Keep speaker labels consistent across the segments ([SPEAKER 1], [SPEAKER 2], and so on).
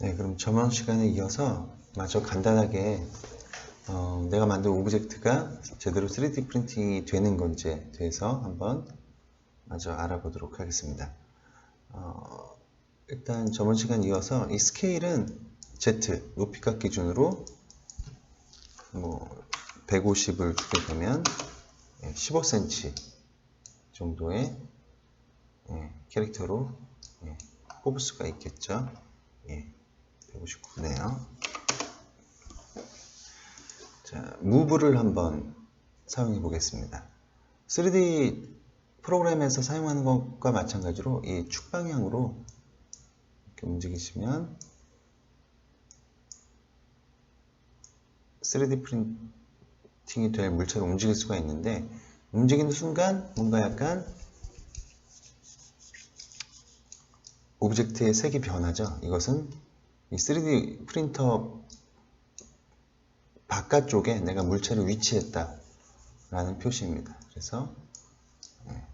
[SPEAKER 1] 네, 그럼 저번 시간에 이어서 마저 간단하게 내가 만든 오브젝트가 제대로 3D 프린팅이 되는 건지에 대해서 한번 마저 알아보도록 하겠습니다. 일단 저번 시간 이어서 이 스케일은 Z, 높이값 기준으로 150을 주게 되면 15cm 정도의 캐릭터로 뽑을 수가 있겠죠. 159네요. 자, 무브를 한번 사용해 보겠습니다. 3D 프로그램에서 사용하는 것과 마찬가지로 이 축 방향으로 이렇게 움직이시면 3D 프린팅이 될 물체로 움직일 수가 있는데, 움직이는 순간 뭔가 약간 오브젝트의 색이 변하죠. 이것은 이 3D 프린터 바깥쪽에 내가 물체를 위치했다 라는 표시입니다. 그래서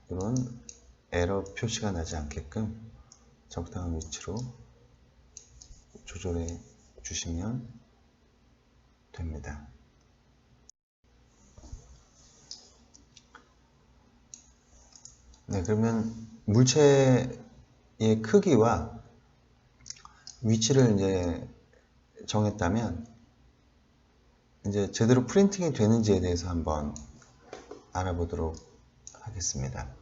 [SPEAKER 1] 이런 에러 표시가 나지 않게끔 적당한 위치로 조절해 주시면 됩니다. 네, 그러면 물체의 크기와 위치를 이제 정했다면 이제 제대로 프린팅이 되는지에 대해서 한번 알아보도록 하겠습니다.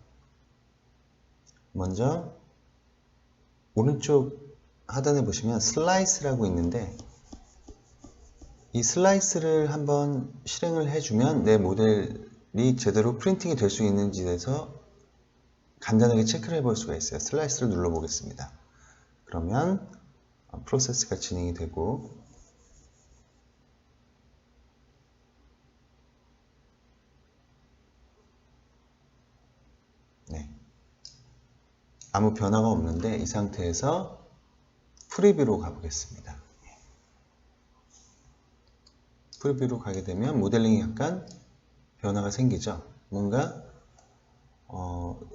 [SPEAKER 1] 먼저 오른쪽 하단에 보시면 슬라이스라고 있는데, 이 슬라이스를 한번 실행을 해주면 내 모델이 제대로 프린팅이 될 수 있는지에 대해서 간단하게 체크를 해볼 수가 있어요. 슬라이스를 눌러보겠습니다. 그러면 프로세스가 진행이 되고, 아무 변화가 없는데 이 상태에서 프리뷰로 가보겠습니다. 프리뷰로 가게 되면 모델링이 약간 변화가 생기죠. 뭔가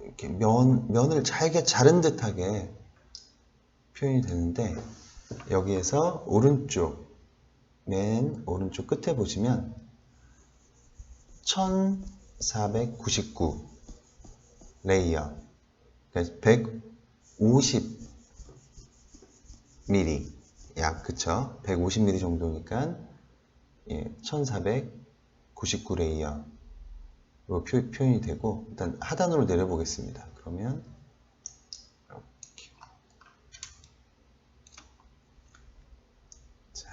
[SPEAKER 1] 이렇게 면을 잘게 자른 듯하게 표현이 되는데, 여기에서 맨 오른쪽 끝에 보시면 1499 레이어, 그러니까 150mm, 그쵸? 150mm 정도니까 1499 레이어로 표현이 되고, 일단 하단으로 내려보겠습니다. 그러면 이렇게. 자,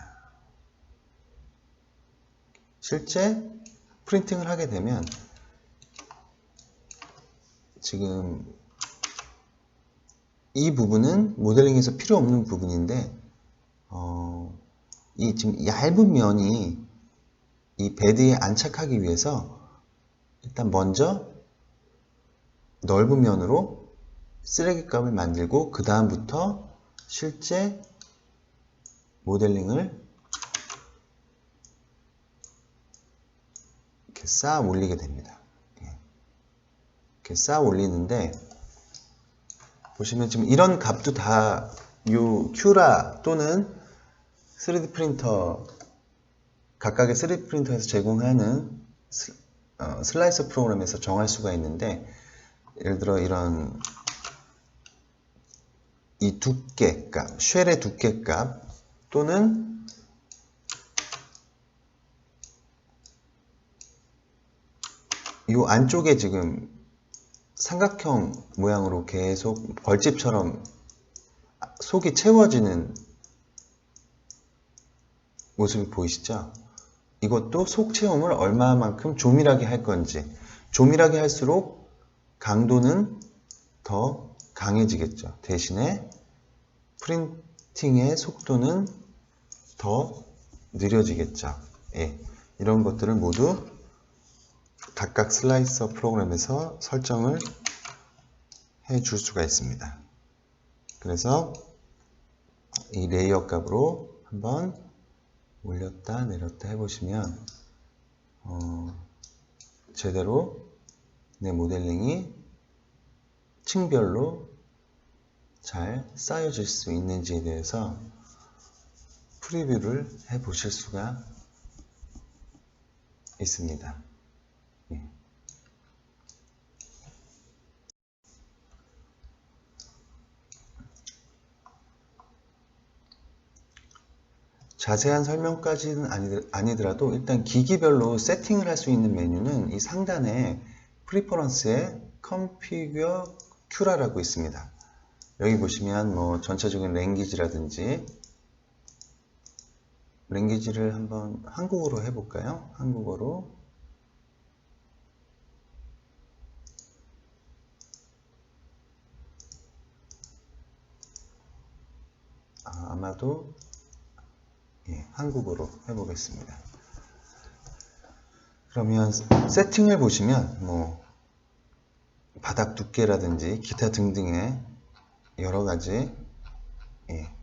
[SPEAKER 1] 실제 프린팅을 하게 되면 지금 이 부분은 모델링에서 필요 없는 부분인데, 이 지금 얇은 면이 이 베드에 안착하기 위해서 일단 먼저 넓은 면으로 쓰레기값을 만들고, 그 다음부터 실제 모델링을 이렇게 쌓아 올리게 됩니다. 이렇게 쌓아 올리는데, 보시면 지금 이런 값도 다 큐라 또는 3D 프린터, 각각의 3D 프린터에서 제공하는 슬라이서 프로그램에서 정할 수가 있는데, 예를 들어 이런 이 두께값, 쉘의 두께값, 또는 이 안쪽에 지금 삼각형 모양으로 계속 벌집처럼 속이 채워지는 모습이 보이시죠? 이것도 속 채움을 얼마만큼 조밀하게 할 건지, 조밀하게 할수록 강도는 더 강해지겠죠. 대신에 프린팅의 속도는 더 느려지겠죠. 이런 것들을 모두 각각 슬라이서 프로그램에서 설정을 해 줄 수가 있습니다. 그래서 이 레이어 값으로 한번 올렸다 내렸다 해보시면 제대로 내 모델링이 층별로 잘 쌓여질 수 있는지에 대해서 프리뷰를 해 보실 수가 있습니다. 예. 자세한 설명까지는 아니더라도 일단 기기별로 세팅을 할 수 있는 메뉴는 이 상단에 프리퍼런스에 Configure Q라고 있습니다. 여기 보시면 뭐 전체적인 랭귀지라든지 랭귀지를 한번 한국어로 해볼까요? 한국어로 아마도 예, 한국어로 해보겠습니다. 그러면 세팅을 보시면 뭐 바닥 두께라든지 기타 등등의 여러 가지 예,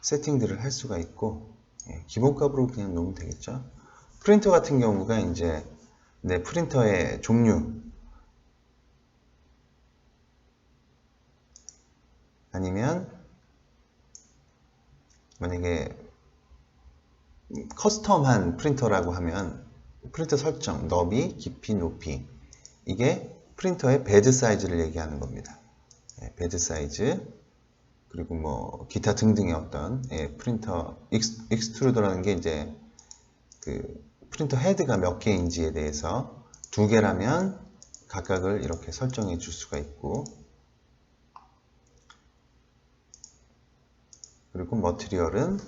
[SPEAKER 1] 세팅들을 할 수가 있고 예, 기본값으로 그냥 놓으면 되겠죠. 프린터 같은 경우가 이제 내 프린터의 종류 아니면 만약에 커스텀한 프린터라고 하면 프린터 설정, 너비, 깊이, 높이 이게 프린터의 베드 사이즈를 얘기하는 겁니다. 예, 베드 사이즈 그리고 뭐 기타 등등의 어떤 예, 프린터 익스트루더라는 게 이제 그 프린터 헤드가 몇 개인지에 대해서 2개라면 각각을 이렇게 설정해 줄 수가 있고 그리고 머티리얼은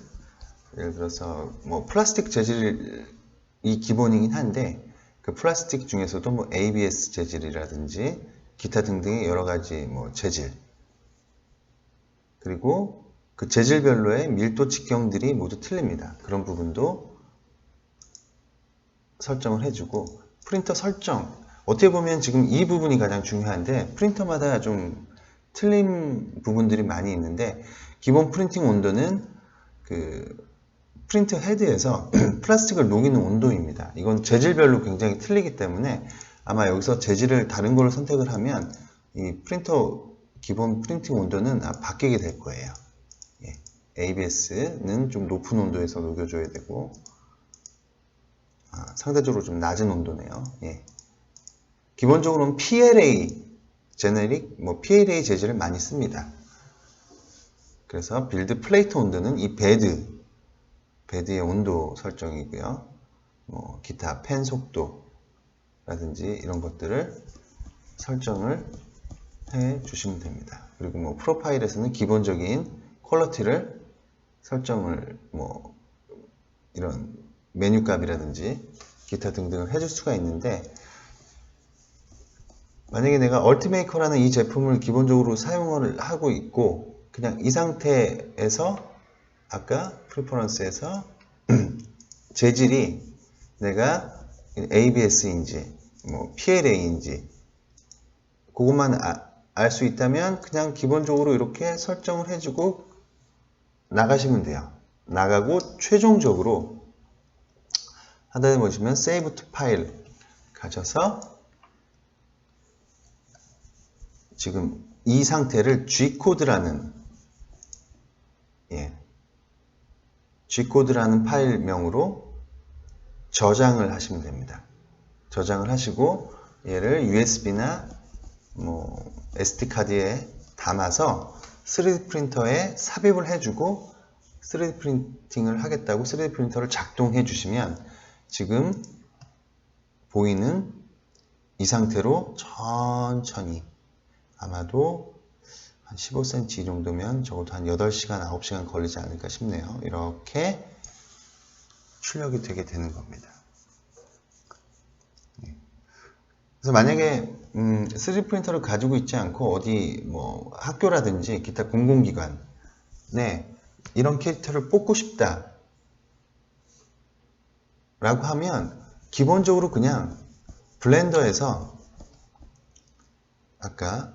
[SPEAKER 1] 예를 들어서 뭐 플라스틱 재질이 기본이긴 한데 그 플라스틱 중에서도 뭐 ABS 재질이라든지 기타 등등의 여러 가지 뭐 재질 그리고 그 재질별로의 밀도 직경들이 모두 틀립니다. 그런 부분도 설정을 해주고 프린터 설정 어떻게 보면 지금 이 부분이 가장 중요한데 프린터마다 좀 틀린 부분들이 많이 있는데 기본 프린팅 온도는 그 프린터 헤드에서 플라스틱을 녹이는 온도입니다. 이건 재질별로 굉장히 틀리기 때문에 아마 여기서 재질을 다른 걸로 선택을 하면 이 프린터 기본 프린팅 온도는 바뀌게 될 거예요. 예. ABS는 좀 높은 온도에서 녹여줘야 되고 상대적으로 좀 낮은 온도네요. 예. 기본적으로는 PLA, 제네릭, 뭐 PLA 재질을 많이 씁니다. 그래서 빌드 플레이트 온도는 이 베드의 온도 설정이고요. 뭐 기타 펜 속도라든지 이런 것들을 설정을 해 주시면 됩니다. 그리고 뭐 프로파일에서는 기본적인 퀄리티를 설정을 뭐 이런 메뉴 값이라든지 기타 등등을 해줄 수가 있는데 만약에 내가 얼티메이커라는 이 제품을 기본적으로 사용을 하고 있고 그냥 이 상태에서 아까 프리퍼런스에서 재질이 내가 ABS인지 뭐 PLA인지 그것만 알 수 있다면 그냥 기본적으로 이렇게 설정을 해주고 나가시면 돼요. 나가고 최종적으로 하단에 보시면 Save to File 가셔서 지금 이 상태를 G코드라는 G코드라는 파일명으로 저장을 하시면 됩니다. 저장을 하시고 얘를 USB나 뭐 SD카드에 담아서 3D 프린터에 삽입을 해주고 3D 프린팅을 하겠다고 3D 프린터를 작동해 주시면 지금 보이는 이 상태로 천천히 아마도 한 15cm 이 정도면 적어도 한 8시간, 9시간 걸리지 않을까 싶네요. 이렇게 출력이 되게 되는 겁니다. 그래서 만약에 3D 프린터를 가지고 있지 않고 어디 뭐 학교라든지 기타 공공기관에 이런 캐릭터를 뽑고 싶다 라고 하면 기본적으로 그냥 블렌더에서 아까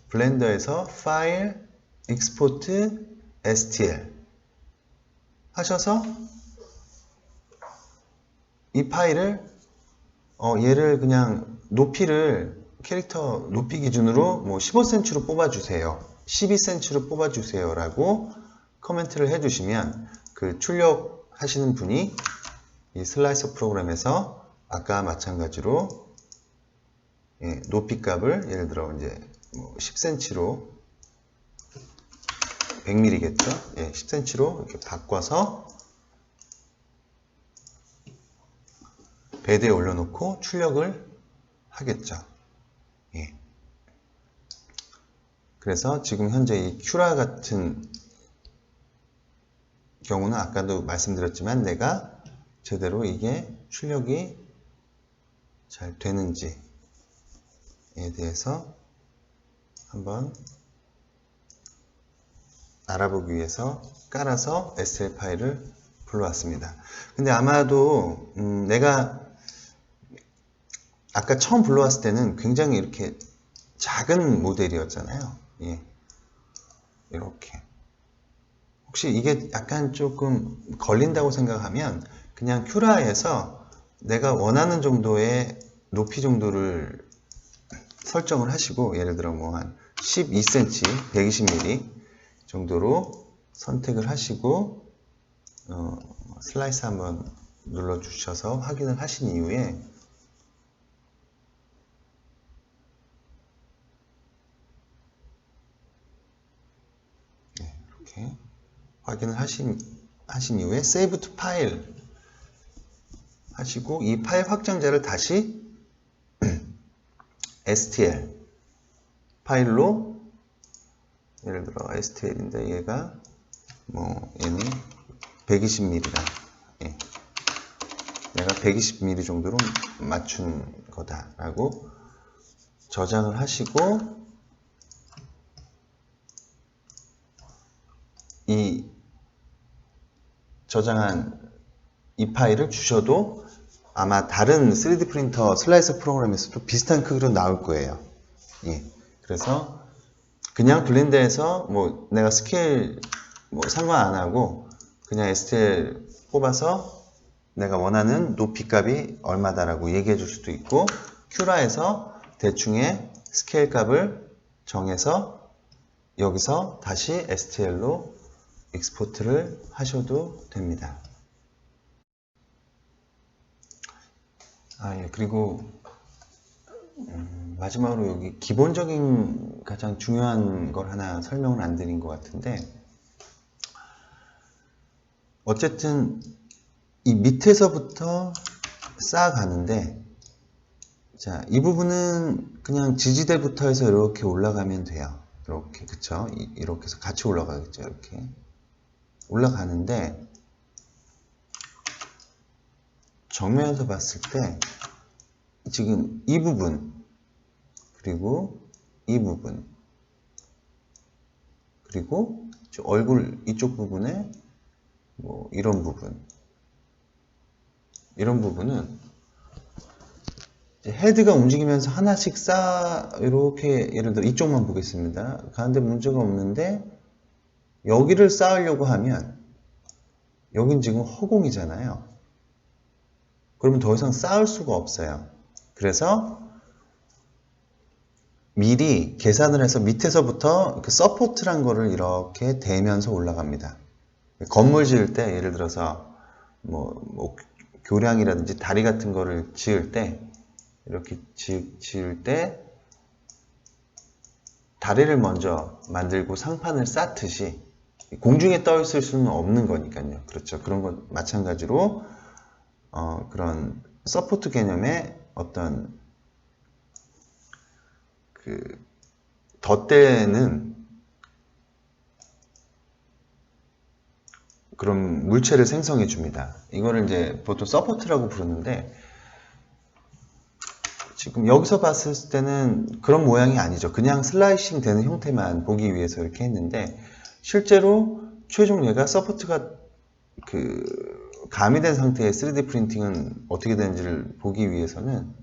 [SPEAKER 1] 블렌더에서 파일, 익스포트, STL 하셔서 이 파일을 얘를 그냥 높이를 캐릭터 높이 기준으로 뭐 15cm로 뽑아주세요. 12cm로 뽑아주세요 라고 코멘트를 해주시면 그 출력하시는 분이 이 슬라이서 프로그램에서 아까 마찬가지로 높이 값을 예를 들어 이제 뭐 10cm로 100mm겠죠? 10cm로 이렇게 바꿔서 베드에 올려놓고 출력을 하겠죠. 그래서 지금 현재 이 큐라 같은 경우는 아까도 말씀드렸지만 내가 제대로 이게 출력이 잘 되는지에 대해서 한번 알아보기 위해서 깔아서 STL 파일을 불러왔습니다. 근데 아마도 내가 아까 처음 불러왔을 때는 굉장히 이렇게 작은 모델이었잖아요. 이렇게. 혹시 이게 약간 조금 걸린다고 생각하면 그냥 큐라에서 내가 원하는 정도의 높이 정도를 설정을 하시고 예를 들어 뭐 한 12cm, 120mm 정도로 선택을 하시고 슬라이스 한번 눌러 주셔서 확인을 하신 이후에 이렇게 확인을 하신 이후에 Save to File 하시고 이 파일 확장자를 다시 STL 파일로 예를 들어 STL인데 얘가 뭐 얘는 120mm라 내가 120mm 정도로 맞춘 거다라고 저장을 하시고 이 저장한 이 파일을 주셔도 아마 다른 3D 프린터 슬라이서 프로그램에서도 비슷한 크기로 나올 거예요. 그래서 그냥 블렌더에서 뭐 내가 스케일 뭐 상관 안 하고 그냥 STL 뽑아서 내가 원하는 높이 값이 얼마다라고 얘기해 줄 수도 있고 큐라에서 대충의 스케일 값을 정해서 여기서 다시 STL로 익스포트를 하셔도 됩니다. 그리고 마지막으로 여기 기본적인 가장 중요한 걸 하나 설명을 안 드린 것 같은데 어쨌든 이 밑에서부터 쌓아가는데 자, 이 부분은 그냥 지지대부터 해서 이렇게 올라가면 돼요. 이렇게 그쵸? 이렇게 해서 같이 올라가겠죠. 이렇게 올라가는데 정면에서 봤을 때 지금 이 부분 그리고 이 부분 그리고 얼굴 이쪽 부분에 뭐 이런 부분은 헤드가 움직이면서 하나씩 이렇게 예를 들어 이쪽만 보겠습니다. 가는데 문제가 없는데 여기를 쌓으려고 하면 여긴 지금 허공이잖아요. 그러면 더 이상 쌓을 수가 없어요. 그래서 미리 계산을 해서 밑에서부터 서포트란 거를 이렇게 대면서 올라갑니다. 건물 지을 때 예를 들어서 뭐 교량이라든지 다리 같은 거를 지을 때 이렇게 지을 때 다리를 먼저 만들고 상판을 쌓듯이 공중에 떠 있을 수는 없는 거니까요. 그렇죠. 그런 것 마찬가지로 그런 서포트 개념의 어떤 그 덧대는 그런 물체를 생성해 줍니다. 이거를 이제 보통 서포트라고 부르는데 지금 여기서 봤을 때는 그런 모양이 아니죠. 그냥 슬라이싱 되는 형태만 보기 위해서 이렇게 했는데 실제로 최종 얘가 서포트가 가미된 상태의 3D 프린팅은 어떻게 되는지를 보기 위해서는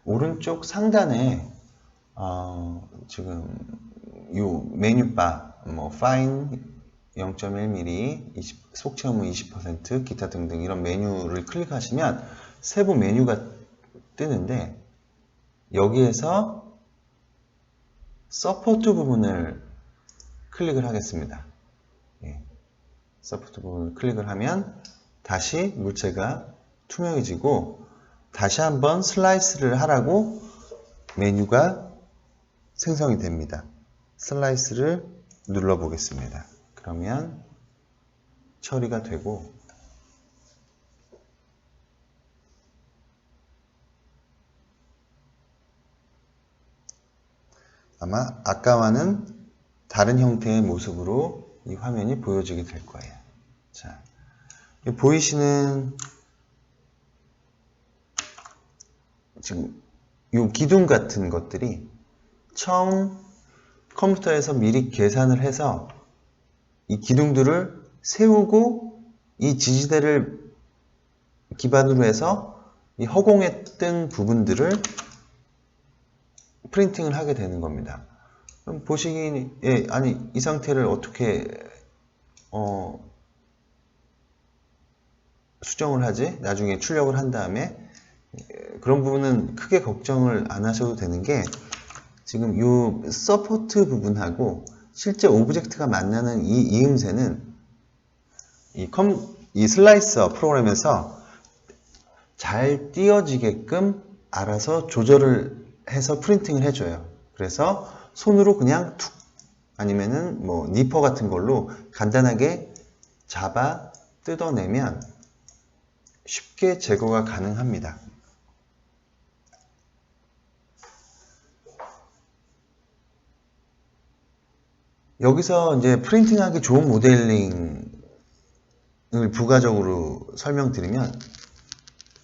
[SPEAKER 1] 오른쪽 상단에 지금 요 메뉴바 뭐 fine 0.1mm, 속체음은 20%, 기타 등등 이런 메뉴를 클릭하시면 세부 메뉴가 뜨는데 여기에서 서포트 부분을 클릭을 하겠습니다. 예, 서포트 부분을 클릭을 하면 다시 물체가 투명해지고 다시 한번 슬라이스를 하라고 메뉴가 생성이 됩니다. 슬라이스를 눌러 보겠습니다. 그러면 처리가 되고 아마 아까와는 다른 형태의 모습으로 이 화면이 보여지게 될 거예요. 자, 보이시는 지금 이 기둥 같은 것들이 처음 컴퓨터에서 미리 계산을 해서 이 기둥들을 세우고 이 지지대를 기반으로 해서 이 허공에 뜬 부분들을 프린팅을 하게 되는 겁니다. 그럼 보시기에 아니 이 상태를 어떻게 수정을 하지? 나중에 출력을 한 다음에 그런 부분은 크게 걱정을 안 하셔도 되는 게 지금 이 서포트 부분하고 실제 오브젝트가 만나는 이 이음새는 이 슬라이서 프로그램에서 잘 띄어지게끔 알아서 조절을 해서 프린팅을 해줘요. 그래서 손으로 그냥 툭 아니면은 뭐 니퍼 같은 걸로 간단하게 잡아 뜯어내면 쉽게 제거가 가능합니다. 여기서 이제 프린팅하기 좋은 모델링을 부가적으로 설명드리면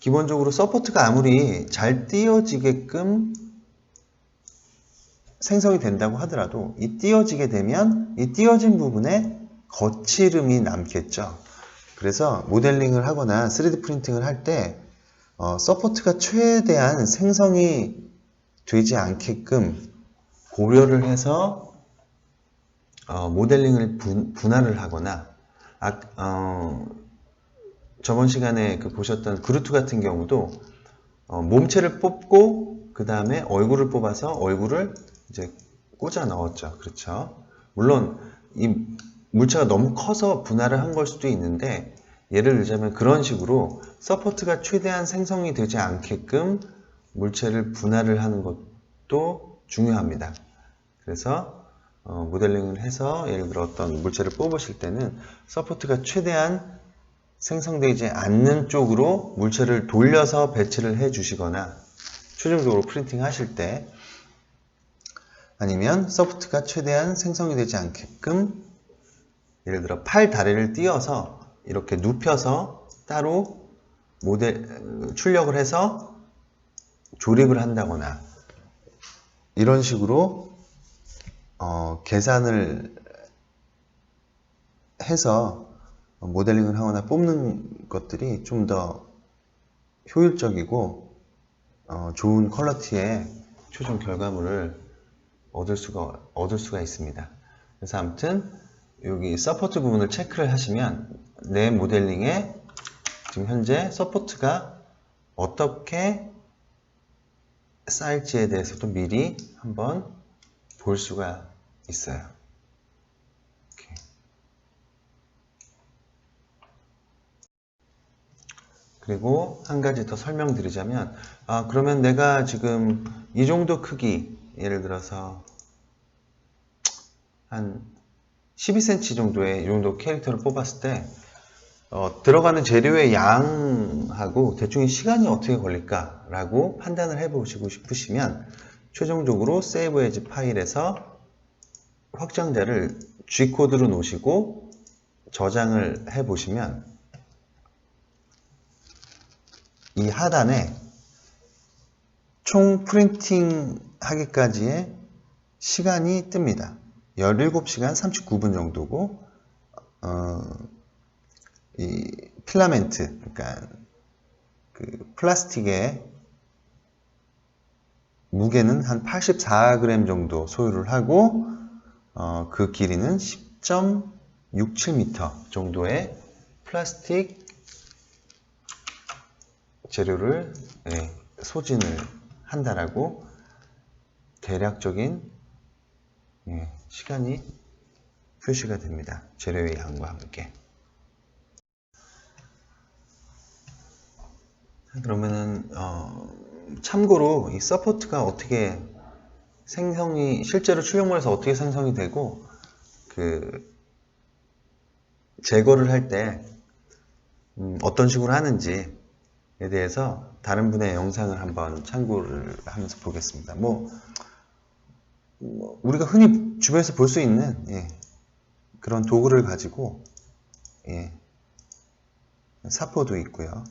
[SPEAKER 1] 기본적으로 서포트가 아무리 잘 띄어지게끔 생성이 된다고 하더라도 이 띄어지게 되면 이 띄어진 부분에 거칠음이 남겠죠. 그래서 모델링을 하거나 3D 프린팅을 할 때 서포트가 최대한 생성이 되지 않게끔 고려를 해서 모델링을 분할을 하거나 저번 시간에 보셨던 그루트 같은 경우도 몸체를 뽑고 그 다음에 얼굴을 뽑아서 얼굴을 이제 꽂아 넣었죠. 그렇죠. 물론 이 물체가 너무 커서 분할을 한 걸 수도 있는데 예를 들자면 그런 식으로 서포트가 최대한 생성이 되지 않게끔 물체를 분할을 하는 것도 중요합니다. 그래서 모델링을 해서 예를 들어 어떤 물체를 뽑으실 때는 서포트가 최대한 생성되지 않는 쪽으로 물체를 돌려서 배치를 해 주시거나 최종적으로 프린팅 하실 때 아니면 서포트가 최대한 생성이 되지 않게끔 예를 들어 팔 다리를 띄어서 이렇게 눕혀서 따로 출력을 해서 조립을 한다거나 이런 식으로 계산을 해서 모델링을 하거나 뽑는 것들이 좀 더 효율적이고 좋은 퀄리티의 최종 결과물을 얻을 수가 있습니다. 그래서 아무튼 여기 서포트 부분을 체크를 하시면 내 모델링에 지금 현재 서포트가 어떻게 쌓일지에 대해서도 미리 한번 볼 수가 있어요. 이렇게. 그리고 한 가지 더 설명드리자면 그러면 내가 지금 이 정도 크기 예를 들어서 한 12cm 정도의 이 정도 캐릭터를 뽑았을 때 들어가는 재료의 양하고 대충 시간이 어떻게 걸릴까 라고 판단을 해보시고 싶으시면 최종적으로 Save as 파일에서 확장자를 G코드로 놓으시고 저장을 해보시면 이 하단에 총 프린팅 하기까지의 시간이 뜹니다. 17시간 39분 정도고 이 필라멘트, 그러니까 그 플라스틱의 무게는 한 84g 정도 소유를 하고 그 길이는 10.67m 정도의 플라스틱 재료를 소진을 한다라고 대략적인 시간이 표시가 됩니다. 재료의 양과 함께. 그러면은 참고로 이 서포트가 어떻게 실제로 출력물에서 어떻게 생성이 되고 제거를 할 때 어떤 식으로 하는지에 대해서 다른 분의 영상을 한번 참고를 하면서 보겠습니다. 우리가 흔히 주변에서 볼 수 있는 그런 도구를 가지고 사포도 있고요.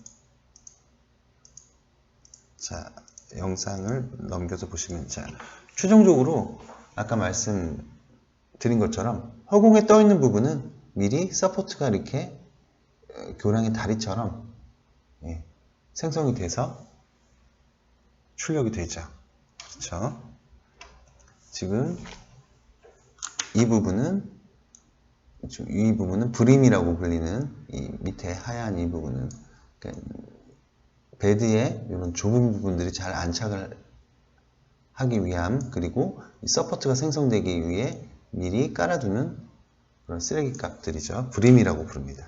[SPEAKER 1] 자, 영상을 넘겨서 보시면, 자, 최종적으로 아까 말씀드린 것처럼 허공에 떠 있는 부분은 미리 서포트가 이렇게 교량의 다리처럼 생성이 돼서 출력이 되죠. 그렇죠? 지금 이 부분은 브림이라고 불리는 이 밑에 하얀 이 부분은 베드에 이런 좁은 부분들이 잘 안착을 하기 위함, 그리고 이 서포트가 생성되기 위해 미리 깔아두는 그런 쓰레기 값들이죠. 브림이라고 부릅니다.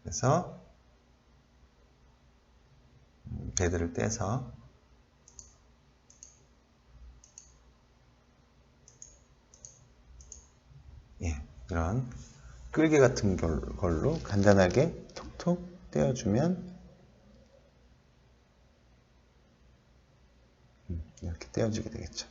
[SPEAKER 1] 그래서 베드를 떼서 이런 끌개 같은 걸로 간단하게 톡톡 떼어주면 이렇게 떼어지게 되겠죠.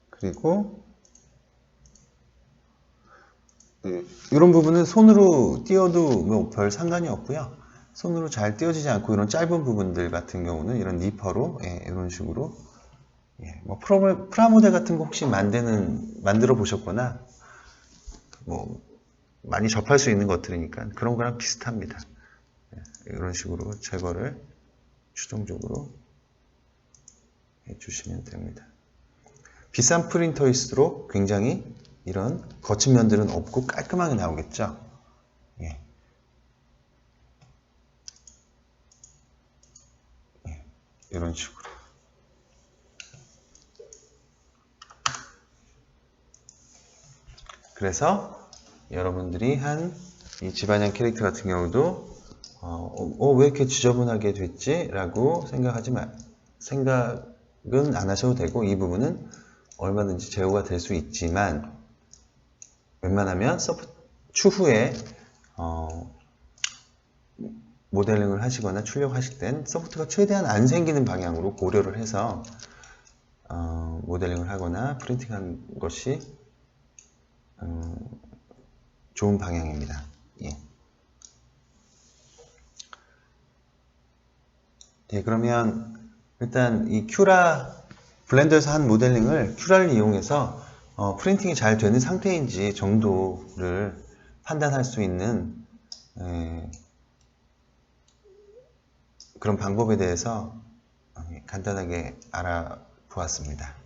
[SPEAKER 1] 그리고 이런 부분은 손으로 띄워도 뭐 별 상관이 없고요. 손으로 잘 띄워지지 않고 이런 짧은 부분들 같은 경우는 이런 니퍼로 이런 식으로 뭐 프라모델 같은 거 혹시 만들어 보셨거나 뭐 많이 접할 수 있는 것들이니까 그런 거랑 비슷합니다. 이런 식으로 제거를 추정적으로 해주시면 됩니다. 비싼 프린터일수록 굉장히 이런 거친 면들은 없고 깔끔하게 나오겠죠. 이런 식으로. 그래서 여러분들이 한 이 집안형 캐릭터 같은 경우도 왜 이렇게 지저분하게 됐지? 라고 생각은 안 하셔도 되고, 이 부분은 얼마든지 제거가 될 수 있지만 웬만하면 추후에 모델링을 하시거나 출력하실 땐 서포트가 최대한 안 생기는 방향으로 고려를 해서 모델링을 하거나 프린팅한 것이 좋은 방향입니다. 그러면 일단 이 블렌더에서 한 모델링을 큐라를 이용해서 프린팅이 잘 되는 상태인지 정도를 판단할 수 있는 그런 방법에 대해서 간단하게 알아보았습니다.